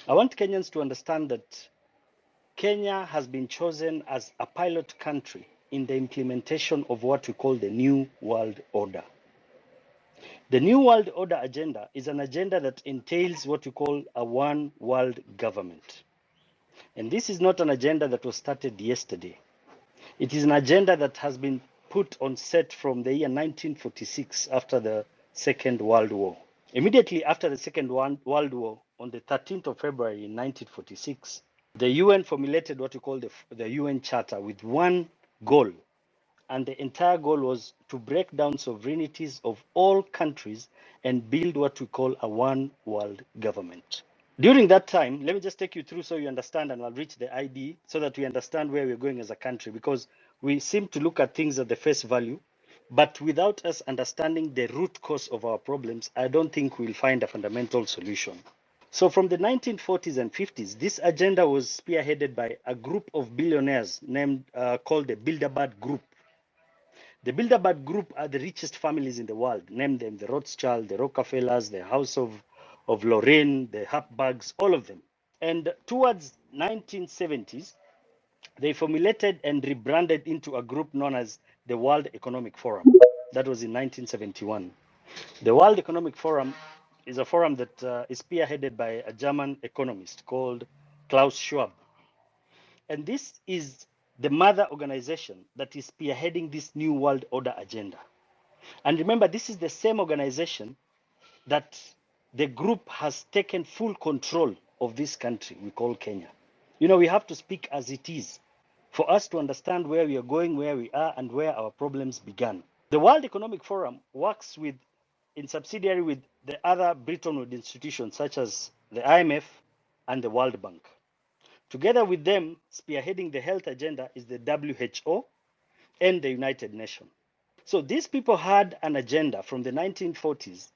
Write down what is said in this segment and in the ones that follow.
I want Kenyans to understand that Kenya has been chosen as a pilot country in the implementation of what we call the New World Order. The New World Order agenda is an agenda that entails what we call a one world government. And this is not an agenda that was started yesterday. It is an agenda that has been put on set from the year 1946 after the Second World War. Immediately after the Second World War, on the 13th of February in 1946, the UN formulated what we call the UN Charter with one goal. And the entire goal was to break down sovereignties of all countries and build what we call a one world government. During that time, let me just take you through so you understand, and I'll reach the ID so that we understand where we're going as a country, because we seem to look at things at the face value, but without us understanding the root cause of our problems, I don't think we'll find a fundamental solution. So from the 1940s and 50s, this agenda was spearheaded by a group of billionaires named called the Bilderberg Group. The Bilderberg Group are the richest families in the world. Name them the Rothschild, the Rockefellers, the House of Lorraine, the Habsburgs, all of them. And towards 1970s, they formulated and rebranded into a group known as the World Economic Forum. That was in 1971. The World Economic Forum is a forum that is spearheaded by a German economist called Klaus Schwab. And this is the mother organization that is spearheading this New World Order agenda. And remember, this is the same organization that the group has taken full control of this country we call Kenya. You know, we have to speak as it is for us to understand where we are going, where we are, and where our problems began. The World Economic Forum works with, in subsidiary with the other Bretton Woods institutions such as the IMF and the World Bank. Together with them, spearheading the health agenda is the WHO and the United Nations. So these people had an agenda from the 1940s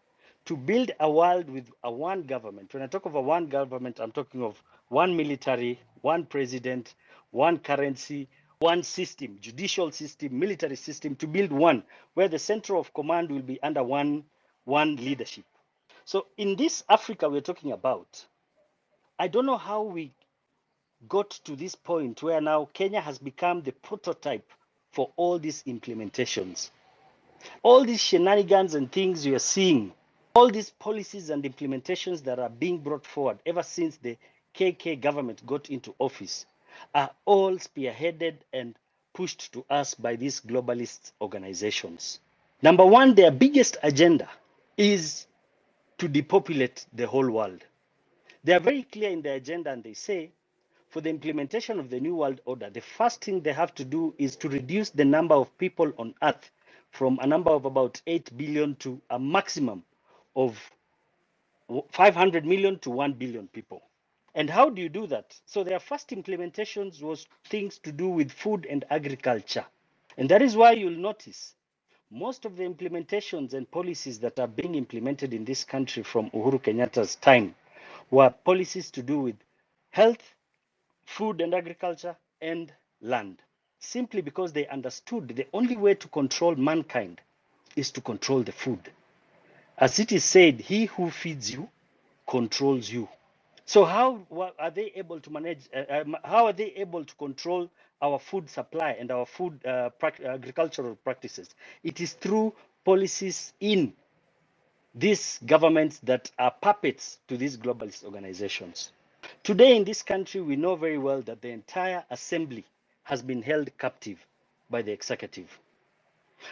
to build a world with a one government. When I talk of a one government, I'm talking of one military, one president, one currency, one system, judicial system, military system, to build one where the center of command will be under one leadership. So in this Africa we're talking about, I don't know how we got to this point where now Kenya has become the prototype for all these implementations. All these shenanigans and things you are seeing, all these policies and implementations that are being brought forward ever since the KK government got into office are all spearheaded and pushed to us by these globalist organizations. Number one, their biggest agenda is to depopulate the whole world. They are very clear in their agenda, and they say for the implementation of the New World Order, the first thing they have to do is to reduce the number of people on Earth from a number of about 8 billion to a maximum of 500 million to 1 billion people. And how do you do that? So their first implementations was things to do with food and agriculture. And that is why you'll notice most of the implementations and policies that are being implemented in this country from Uhuru Kenyatta's time were policies to do with health, food and agriculture, and land. Simply because they understood the only way to control mankind is to control the food. As it is said, he who feeds you controls you. So how are they able to manage, how are they able to control our food supply and our food agricultural practices? It is through policies in these governments that are puppets to these globalist organizations. Today in this country, we know very well that the entire assembly has been held captive by the executive.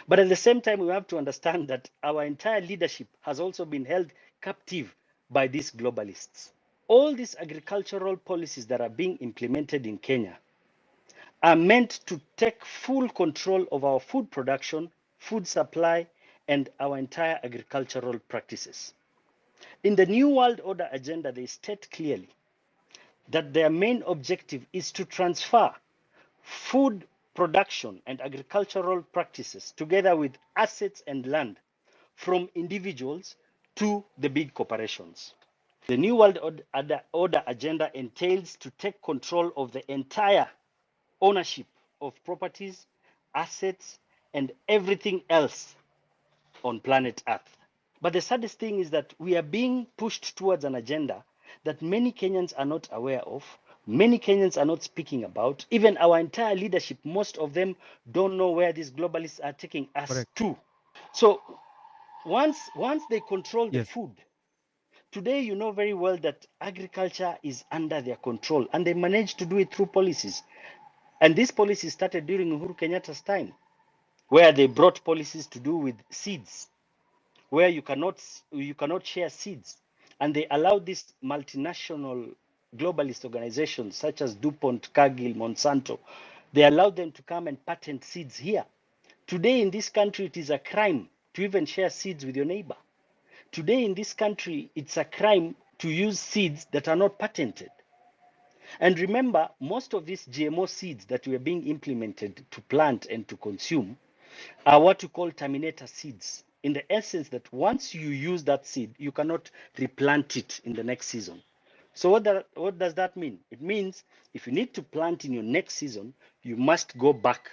But at the same time, we have to understand that our entire leadership has also been held captive by these globalists. All these agricultural policies that are being implemented in Kenya are meant to take full control of our food production, food supply, and our entire agricultural practices. In the New World Order agenda, they state clearly that their main objective is to transfer food production and agricultural practices together with assets and land from individuals to the big corporations. The New World Order agenda entails to take control of the entire ownership of properties, assets, and everything else on planet Earth. But the saddest thing is that we are being pushed towards an agenda that many Kenyans are not aware of, many Kenyans are not speaking about. Even our entire leadership, most of them don't know where these globalists are taking us Correct. to. So once they control the Yes. food, today you know very well that agriculture is under their control, and they managed to do it through policies. And this policy started during Uhuru Kenyatta's time, where they brought policies to do with seeds, where you cannot share seeds, and they allowed these multinational globalist organizations such as DuPont, Cargill, Monsanto. They allowed them to come and patent seeds here. Today in this country, it is a crime to even share seeds with your neighbor. Today in this country, it's a crime to use seeds that are not patented. And remember, most of these GMO seeds that were being implemented to plant and to consume are what we call terminator seeds. In the essence that once you use that seed, you cannot replant it in the next season. So what does that mean? It means if you need to plant in your next season, you must go back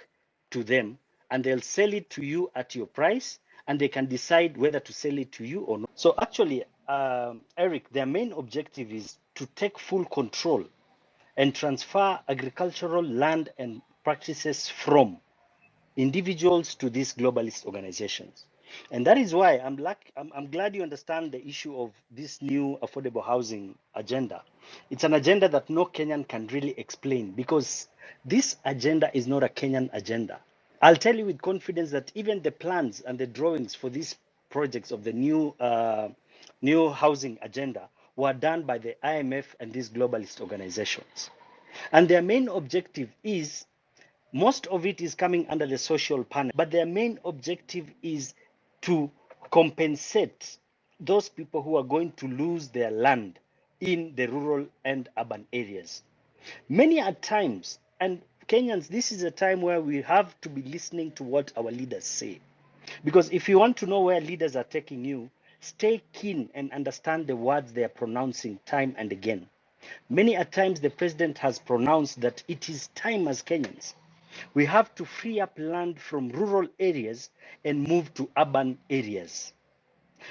to them and they'll sell it to you at your price, and they can decide whether to sell it to you or not. So actually, Eric, their main objective is to take full control and transfer agricultural land and practices from individuals to these globalist organizations. And that is why I'm glad you understand the issue of this new affordable housing agenda. It's an agenda that no Kenyan can really explain, because this agenda is not a Kenyan agenda. I'll tell you with confidence that even the plans and the drawings for these projects of the new housing agenda were done by the IMF and these globalist organizations. And their main objective is, most of it is coming under the social panel, but their main objective is to compensate those people who are going to lose their land in the rural and urban areas. Many at times, and Kenyans, this is a time where we have to be listening to what our leaders say. Because if you want to know where leaders are taking you, stay keen and understand the words they are pronouncing time and again. Many a times the president has pronounced that it is time as Kenyans. We have to free up land from rural areas and move to urban areas.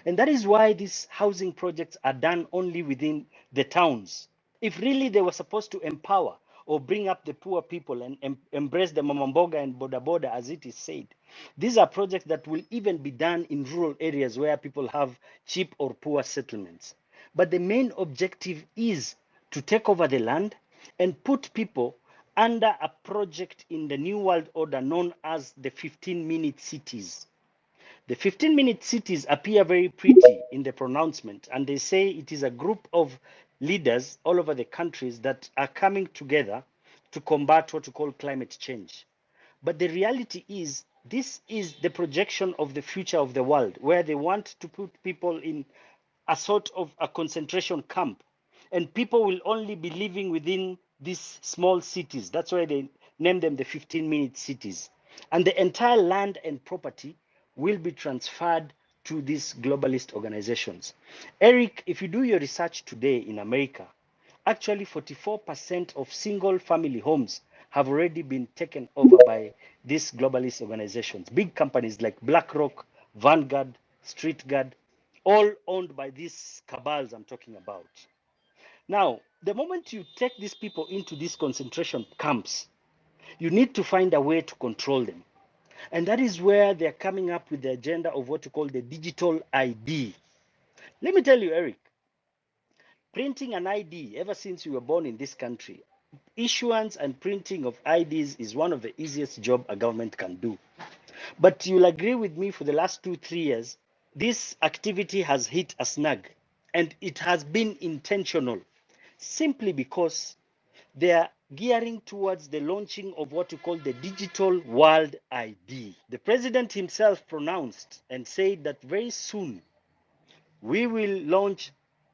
And that is why these housing projects are done only within the towns. If really they were supposed to empower or bring up the poor people and embrace the mamamboga and boda boda, as it is said, these are projects that will even be done in rural areas where people have cheap or poor settlements. But the main objective is to take over the land and put people under a project in the New World Order known as the 15-minute cities. The 15-minute cities appear very pretty in the pronouncement, and they say it is a group of leaders all over the countries that are coming together to combat what we call climate change. But the reality is, this is the projection of the future of the world, where they want to put people in a sort of a concentration camp, and people will only be living within these small cities. That's why they name them the 15-minute cities. And the entire land and property will be transferred to these globalist organizations. Eric, if you do your research today in America, actually 44% of single family homes have already been taken over by these globalist organizations. Big companies like BlackRock, Vanguard, StreetGuard, all owned by these cabals I'm talking about. Now, the moment you take these people into these concentration camps, you need to find a way to control them. And that is where they're coming up with the agenda of what you call the digital ID. Let me tell you, Eric, printing an ID, ever since you were born in this country, issuance and printing of IDs is one of the easiest job a government can do. But you'll agree with me, for the last 2-3 years, this activity has hit a snag, and it has been intentional, simply because they are gearing towards the launching of what we call the digital world ID. The president himself pronounced and said that very soon we will launch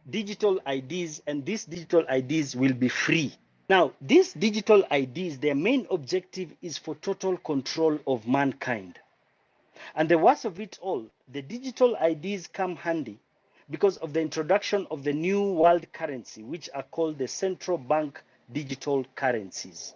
digital IDs, and these digital IDs will be free. Now, these digital IDs, their main objective is for total control of mankind. And the worst of it all, the digital IDs come handy because of the introduction of the new world currency, which are called the central bank digital currencies.